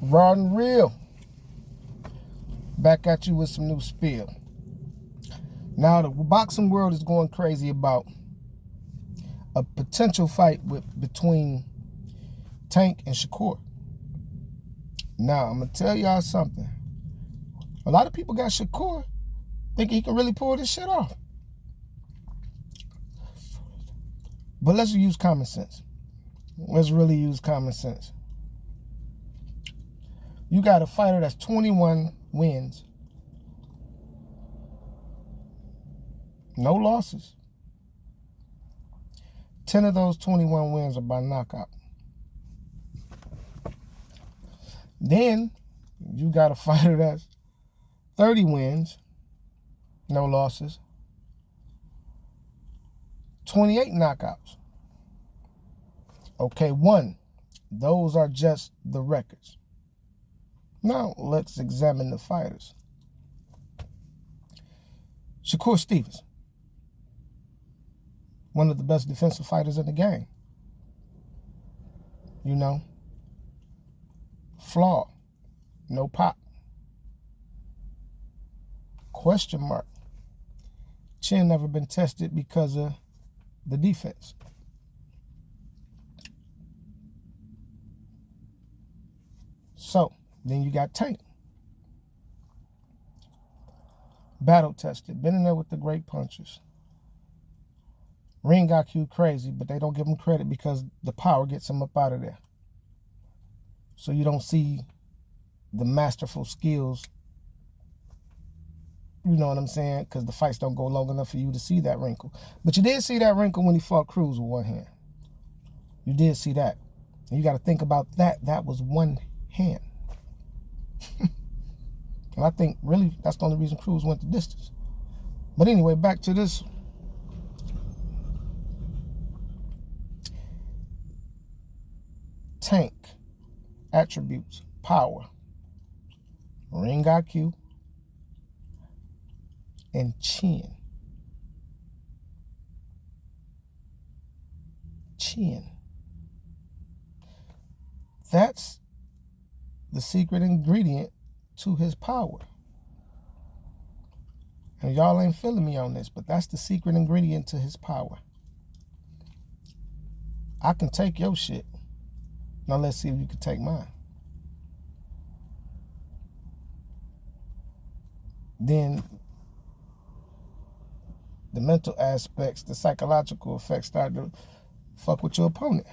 Raw and real. Back at you with some new spill. Now the boxing world is going crazy about a potential fight between Tank and Shakur. Now I'm gonna tell y'all something. A lot of people got Shakur thinking he can really pull this shit off. But let's use common sense. Let's really use common sense. You got a fighter that's 21 wins, no losses. 10 of those 21 wins are by knockout. Then you got a fighter that's 30 wins, no losses, 28 knockouts. Okay, those are just the records. Now let's examine the fighters. Shakur Stevens, one of the best defensive fighters in the game. You know, flaw, no pop. Question mark. Chin never been tested because of the defense. So, then you got Tank. Battle tested, been in there with the great punchers. Ring IQ crazy, but they don't give him credit because the power gets him up out of there. So you don't see the masterful skills, you know what I'm saying? Because the fights don't go long enough for you to see that wrinkle. But you did see that wrinkle when he fought Cruz with one hand. You did see that. And you got to think about that. That was one hand. And I think really that's the only reason Cruz went the distance. But anyway, back to this. Tank attributes: power, ring IQ, and chin. That's the secret ingredient to his power. And y'all ain't feeling me on this, but that's the secret ingredient to his power. I can take your shit. Now let's see if you can take mine. Then the mental aspects, the psychological effects start to fuck with your opponent.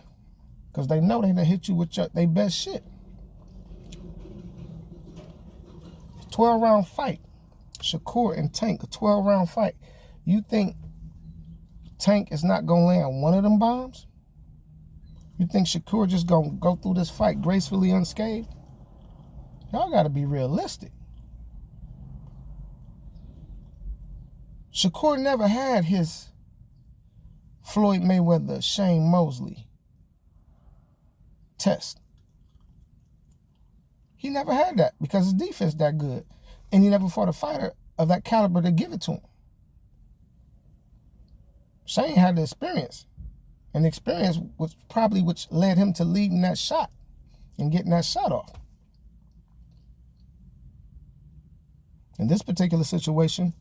Because they know they done hit you with their best shit. 12-round fight. Shakur and Tank, a 12-round fight. You think Tank is not going to land one of them bombs? You think Shakur just going to go through this fight gracefully unscathed? Y'all got to be realistic. Shakur never had his Floyd Mayweather, Shane Mosley test. He never had that because his defense that good. And he never fought a fighter of that caliber to give it to him. Shane had the experience. And the experience was probably which led him to leading that shot and getting that shot off. In this particular situation,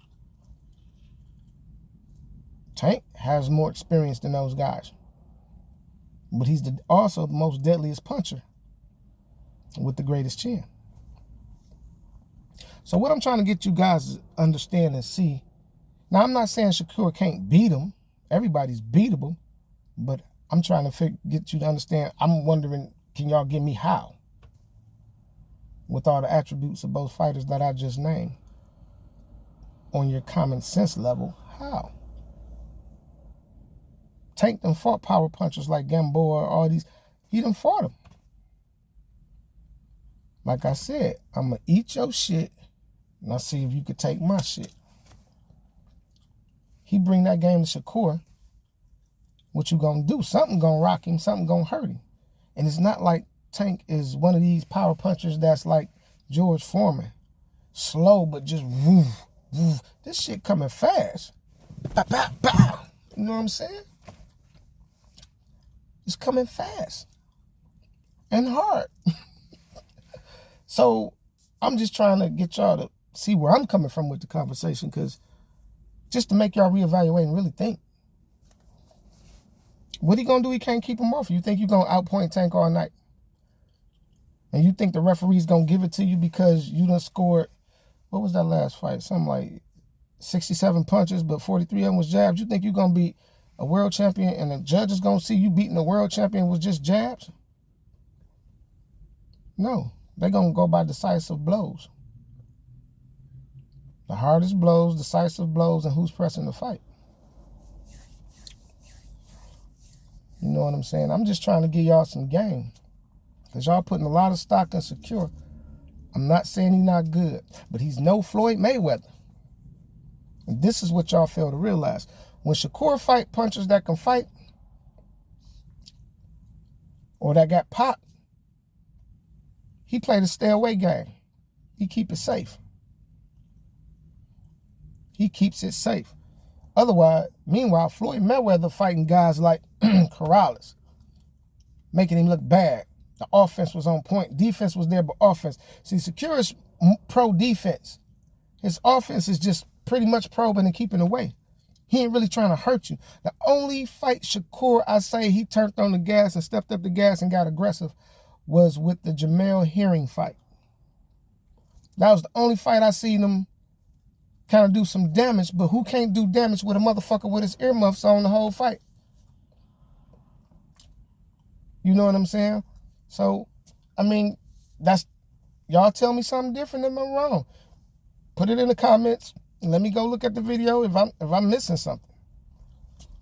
Tank has more experience than those guys. But he's also the most deadliest puncher with the greatest chin. So what I'm trying to get you guys to understand and see, now I'm not saying Shakur can't beat him. Everybody's beatable. But I'm trying to get you to understand, I'm wondering, can y'all give me how? With all the attributes of both fighters that I just named. On your common sense level, how? Tank done fought power punchers like Gamboa, all these. He done fought them. Like I said, I'm going to eat your shit, and I'll see if you could take my shit. He bring that game to Shakur. What you gonna do? Something gonna rock him, something gonna hurt him. And it's not like Tank is one of these power punchers that's like George Foreman. Slow, but just woof, woof. This shit coming fast. Bow, bow, bow. You know what I'm saying? It's coming fast. And hard. So I'm just trying to get y'all to see where I'm coming from with the conversation, because just to make y'all reevaluate and really think. What he gonna do? He can't keep him off. You think you gonna outpoint Tank all night? And you think the referee's gonna give it to you because you done scored, what was that last fight? Something like 67 punches, but 43 of them was jabs. You think you're gonna be a world champion and the judge is gonna see you beating a world champion with just jabs? No, they're gonna go by decisive blows. The hardest blows, decisive blows, and who's pressing the fight. You know what I'm saying? I'm just trying to give y'all some game, because y'all putting a lot of stock in Shakur. I'm not saying he's not good, but he's no Floyd Mayweather. And this is what y'all fail to realize. When Shakur fight punchers that can fight, or that got popped, he played a stay away game. He keep it safe. He keeps it safe. Otherwise, meanwhile, Floyd Mayweather fighting guys like Corrales, making him look bad. The offense was on point. Defense was there, but offense. See, Shakur is pro defense. His offense is just pretty much probing and keeping away. He ain't really trying to hurt you. The only fight Shakur, I say, he turned on the gas and stepped up the gas and got aggressive was with the Jamel Herring fight. That was the only fight I seen him kind of do some damage, but who can't do damage with a motherfucker with his earmuffs on the whole fight? You know what I'm saying? So, I mean, that's, y'all tell me something different if I'm wrong. Put it in the comments. Let me go look at the video if I'm missing something.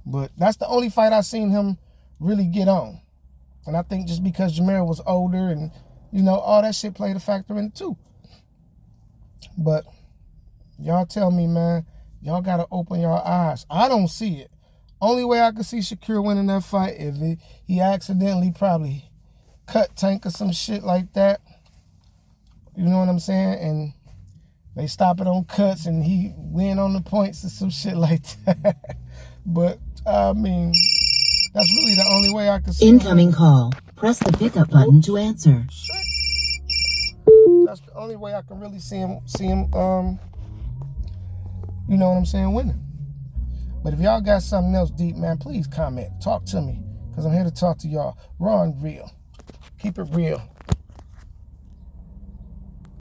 But that's the only fight I seen him really get on. And I think just because Jamel was older and, you know, all that shit played a factor in it too. But y'all tell me, man, y'all got to open your eyes. I don't see it. Only way I could see Shakur winning that fight if he accidentally probably cut Tank or some shit like that. You know what I'm saying? And they stop it on cuts and he win on the points or some shit like that. But, I mean, that's really the only way I could see incoming call. Press the pickup button to answer. Shit. That's the only way I can really see him, you know what I'm saying, winning. But if y'all got something else deep, man, please comment. Talk to me, because I'm here to talk to y'all. Raw and real. Keep it real.